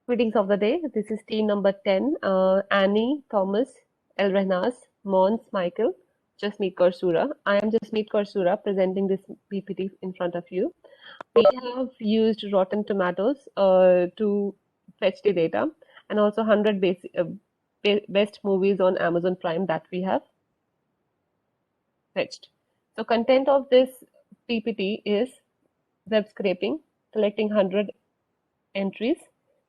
Greetings of the day. This is team number 10. Annie, Thomas, El Renas, Mons, Michael, Jasmeet Karsura. I am Jasmeet Karsura presenting this PPT in front of you. We have used Rotten Tomatoes to fetch the data and also 100 best movies on Amazon Prime that we have fetched. So content of this PPT is web scraping, collecting 100 entries,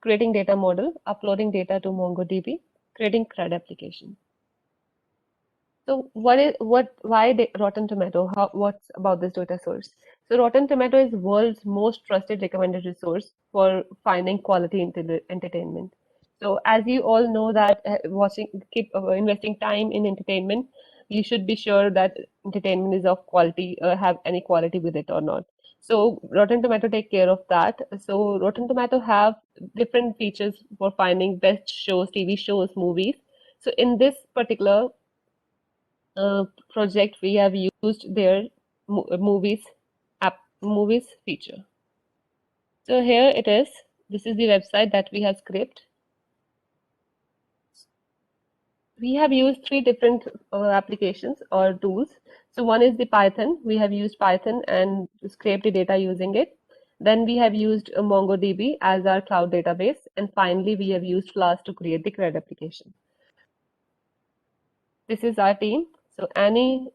creating data model, uploading data to MongoDB, creating CRUD application. So why Rotten Tomato? What's about this data source? So Rotten Tomato is world's most trusted recommended resource for finding quality entertainment. So as you all know that keep investing time in entertainment, you should be sure that entertainment is of quality, have any quality with it or not. So Rotten Tomato take care of that. So Rotten Tomato have different features for finding best shows, TV shows, movies. So in this particular project, we have used their movies feature. So here it is. This is the website that we have scraped. We have used three different applications or tools. So one is the Python. We have used Python and scraped the data using it. Then we have used MongoDB as our cloud database. And finally, we have used Flask to create the CRUD application. This is our team. So Annie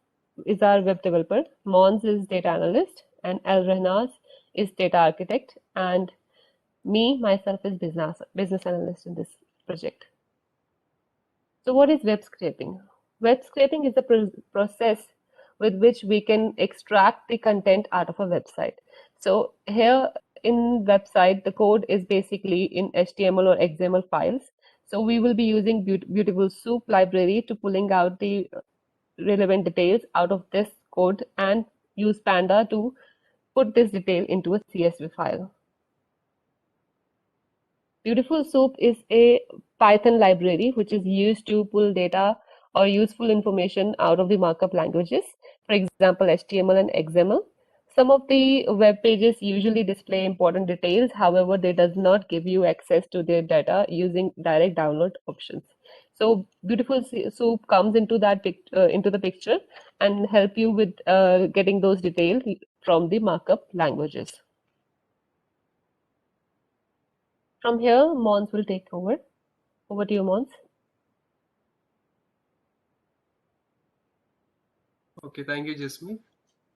is our web developer, Mons is data analyst, and El Rehnaz is data architect, and myself is business analyst in this project. So what is web scraping? Web scraping is a process with which we can extract the content out of a website. So here in website, the code is basically in HTML or XML files. So we will be using Beautiful Soup library to pulling out the relevant details out of this code and use Panda to put this detail into a CSV file. Beautiful Soup is a Python library which is used to pull data or useful information out of the markup languages, for example, HTML and XML. Some of the web pages usually display important details, however, they does not give you access to their data using direct download options. So Beautiful Soup comes into into the picture and help you with getting those details from the markup languages. From here, Mons will take over. Over to you, Mons. Okay, thank you, Jasmine.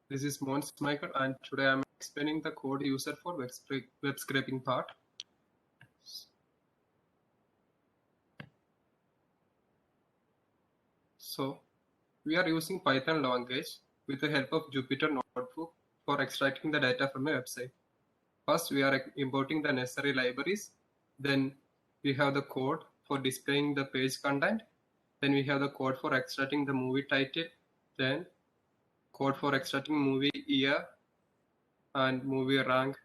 This is Mons Michael, and today I'm explaining the code user for web scraping part. So we are using Python language with the help of Jupyter Notebook for extracting the data from a website. First, we are importing the necessary libraries. Then we have the code for displaying the page content. Then we have the code for extracting the movie title. Then code for extracting movie year and movie rank,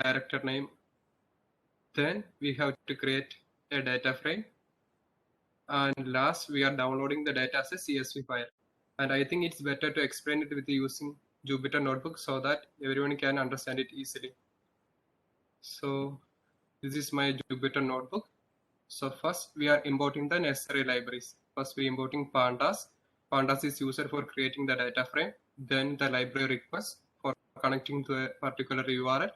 director name. Then we have to create a data frame. And last, we are downloading the data as a CSV file. And I think it's better to explain it with using Jupyter Notebook so that everyone can understand it easily. So this is my Jupyter Notebook. So first, we are importing the necessary libraries. First, we are importing Pandas. Pandas is used for creating the data frame. Then the library request for connecting to a particular URL.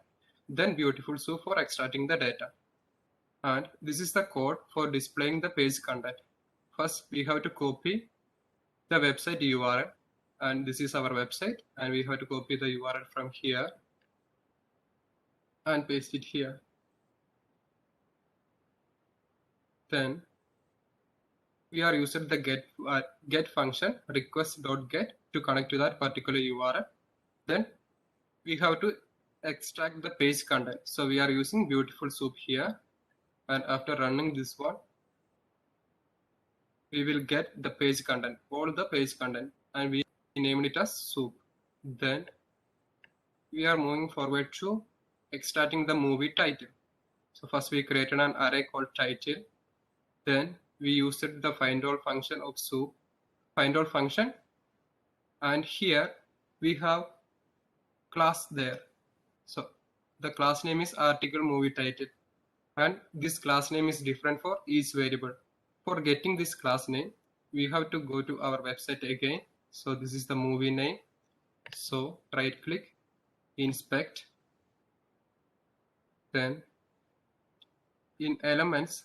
Then Beautiful Soup for extracting the data. And this is the code for displaying the page content. First, we have to copy the website URL, and this is our website, and we have to copy the URL from here and paste it here. Then we are using the get function request.get to connect to that particular URL. Then we have to extract the page content. So we are using Beautiful Soup here, and after running this one, we will get the page content, all the page content, and we named it as soup. Then we are moving forward to extracting the movie title. So first we created an array called title. Then we used the find all function of soup, find all function, and here we have class there. So the class name is article movie title. and this class name is different for each variable. For getting this class name, we have to go to our website again. So this is the movie name. So right click, inspect, then in elements,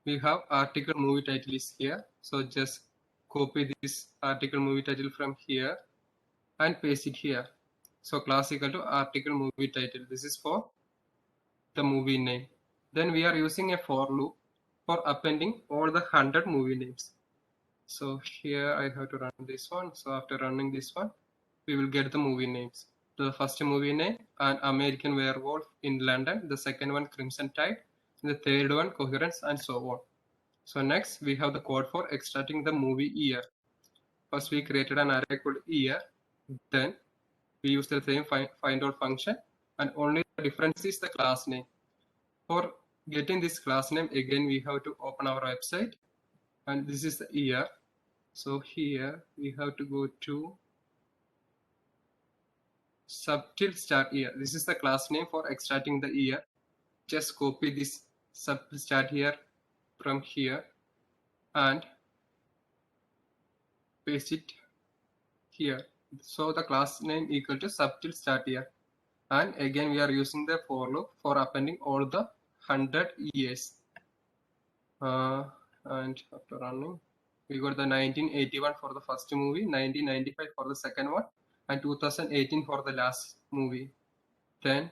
we have article movie title is here. So just copy this article movie title from here and paste it here. So class equal to article movie title. This is for the movie name. Then we are using a for loop for appending all the 100 movie names. So here I have to run this one. So after running this one, we will get the movie names. The first movie name, An American Werewolf in London. The second one, Crimson Tide. The third one, Coherence, and so on. So next we have the code for extracting the movie year. First we created an array called year. Then we use the same find out function, and only the difference is the class name. For getting this class name, again we have to open our website, and this is the year. So here we have to go to subtil start year. This is the class name for extracting the year. Just copy this subtil start here from here and paste it here. So the class name equal to subtil start year. And again we are using the for loop for appending all the 100 years. And after running, we got the 1981 for the first movie, 1995 for the second one, and 2018 for the last movie. Then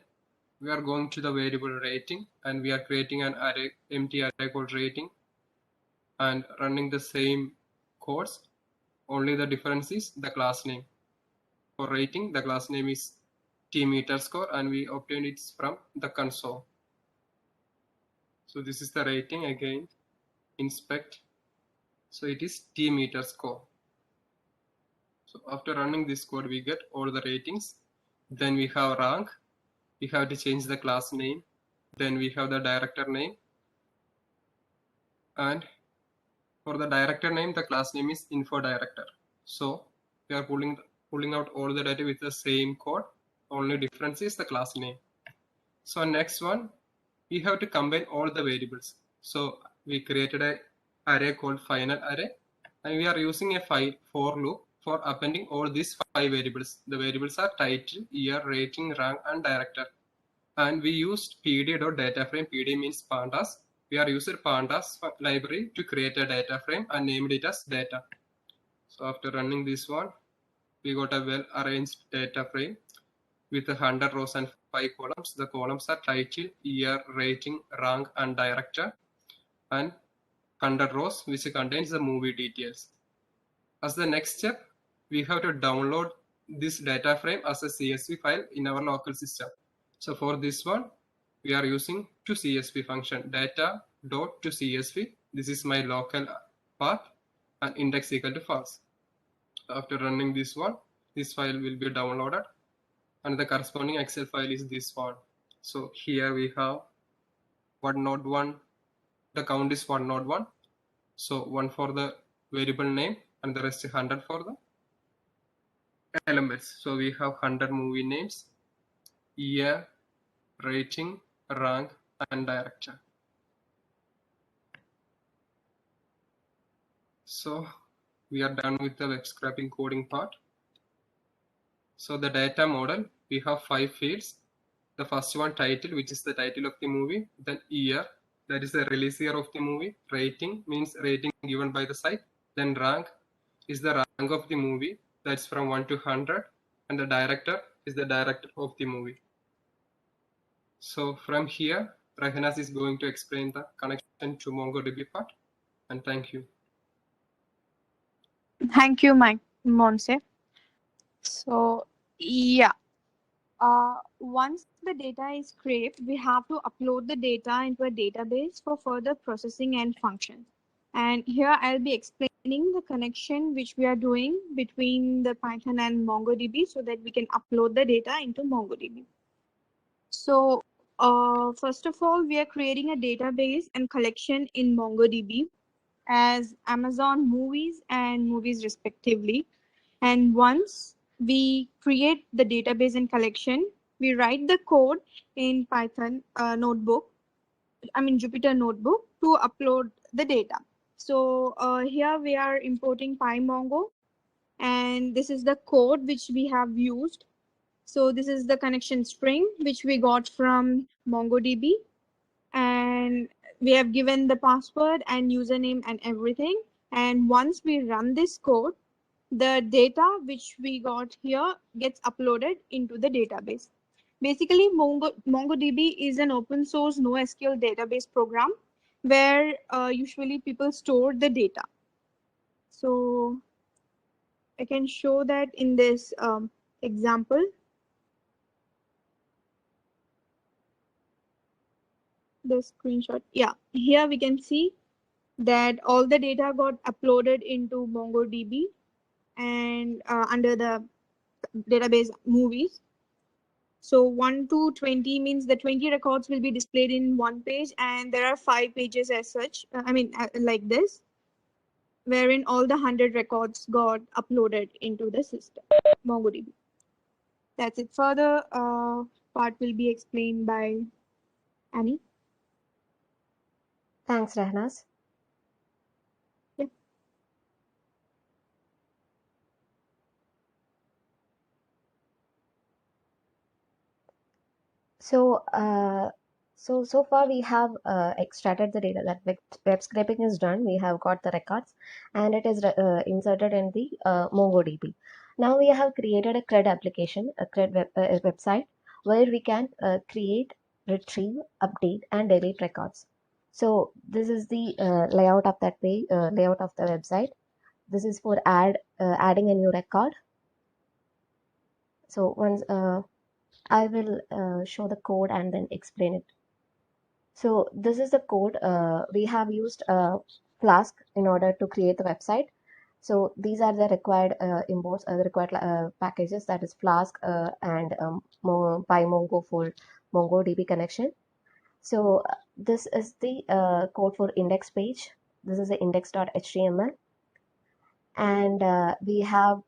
we are going to the variable rating, and we are creating an array, empty array called rating, and running the same codes. Only the difference is the class name. For rating, the class name is tmeterscore, and we obtained it from the console. So this is the rating again. Inspect. So it is tmeterscore. So after running this code, we get all the ratings. Then we have rank. We have to change the class name. Then we have the director name. And for the director name, the class name is info director. So we are pulling out all the data with the same code. Only difference is the class name. So next one, we have to combine all the variables. So we created an array called final array, and we are using a for loop for appending all these 5 variables. The variables are title, year, rating, rank, and director. And we used pd.dataframe. PD means pandas. We are using pandas library to create a data frame and named it as data. So after running this one, we got a well arranged data frame with 100 rows and 5 columns. The columns are title, year, rating, rank, and director, and 100 rows which contains the movie details. As the next step, we have to download this data frame as a CSV file in our local system. So for this one, we are using toCSV function, data.toCSV. This is my local path, and index equal to false. After running this one, this file will be downloaded, and the corresponding Excel file is this one. So here we have 101. The count is 101. So 1 for the variable name and the rest 100 for the elements. So we have 100 movie names, year, rating, rank, and director. So we are done with the web scraping coding part. So the data model, we have 5 fields. The first one, title, which is the title of the movie. Then year, that is the release year of the movie. Rating means rating given by the site. Then rank is the rank of the movie. That's from 1 to 100. And the director is the director of the movie. So from here, Rahanas is going to explain the connection to MongoDB part. And thank you. Thank you, Monse. So, yeah. Once the data is scraped, we have to upload the data into a database for further processing and function. And here I'll be explaining the connection which we are doing between the Python and MongoDB so that we can upload the data into MongoDB. So first of all, we are creating a database and collection in MongoDB as Amazon movies and movies respectively. And once we create the database and collection, we write the code in Python notebook Jupyter Notebook to upload the data. So here we are importing PyMongo, and this is the code which we have used. So this is the connection string which we got from MongoDB, and we have given the password and username and everything. And once we run this code, the data which we got here gets uploaded into the database. Basically, MongoDB is an open source NoSQL database program where usually people store the data. So I can show that in this example. The screenshot. Yeah, here we can see that all the data got uploaded into MongoDB and under the database movies. So 1 to 20 means the 20 records will be displayed in one page, and there are 5 pages as such. Like this, wherein all the 100 records got uploaded into the system, MongoDB. That's it. Further part will be explained by Annie. Thanks, Rehnaz. Yeah. So far we have extracted the data. That web scraping is done. We have got the records, and it is inserted in the MongoDB. Now we have created a CRUD application, a CRUD website, where we can create, retrieve, update, and delete records. So this is the layout of that page, layout of the website. This is for adding a new record. So once I will show the code and then explain it. So this is the code. We have used Flask in order to create the website. So these are the required imports, the required packages, that is Flask and PyMongo for MongoDB connection. So this is the code for index page. This is the index.html, and we have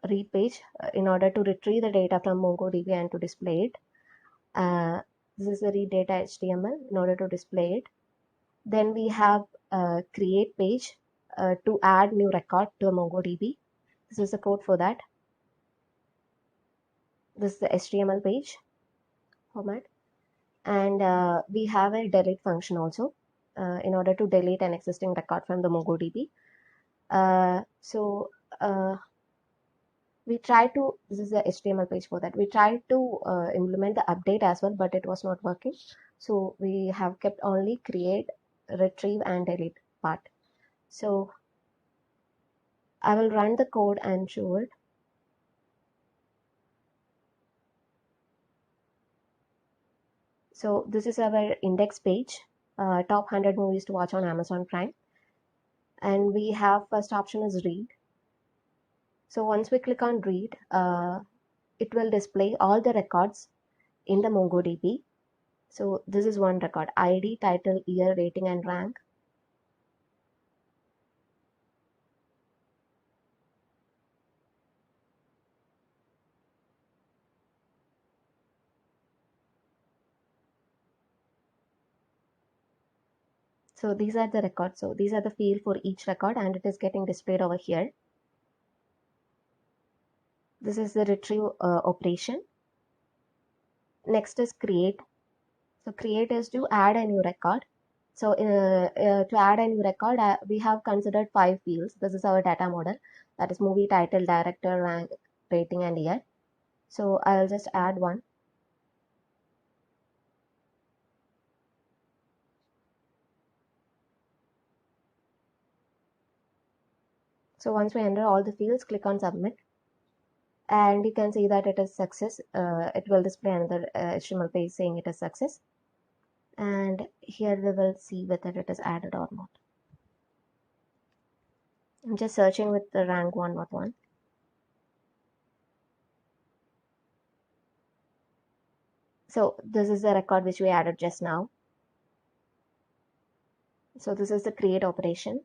read page in order to retrieve the data from MongoDB and to display it. This is the read data HTML in order to display it. Then we have create page to add new record to MongoDB. This is the code for that. This is the HTML page format. And we have a delete function also in order to delete an existing record from the MongoDB. We try to, this is the HTML page for that. We tried to implement the update as well, but it was not working. So we have kept only create, retrieve, and delete part. So I will run the code and show it. So this is our index page, top 100 movies to watch on Amazon Prime. And we have first option is read. So once we click on read, it will display all the records in the MongoDB. So this is one record: ID, title, year, rating, and rank. So these are the records. So these are the field for each record, and it is getting displayed over here. This is the retrieve operation. Next is create. So create is to add a new record. So to add a new record, we have considered 5 fields. This is our data model. That is movie title, director, rank, rating, and year. So I'll just add one. So once we enter all the fields, click on submit. And you can see that it is success. It will display another HTML page saying it is success. And here we will see whether it is added or not. I'm just searching with the rank 101. So this is the record which we added just now. So this is the create operation.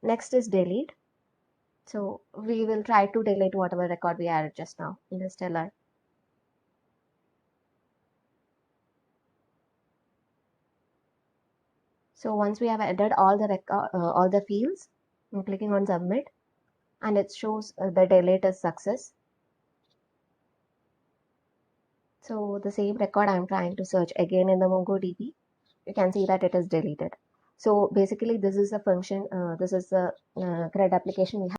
Next is delete. So we will try to delete whatever record we added just now in the stellar. So once we have entered all the fields, I'm clicking on submit, and it shows the delete is success. So the same record I'm trying to search again in the MongoDB, you can see that it is deleted. So basically this is a function, this is the CRUD application we have.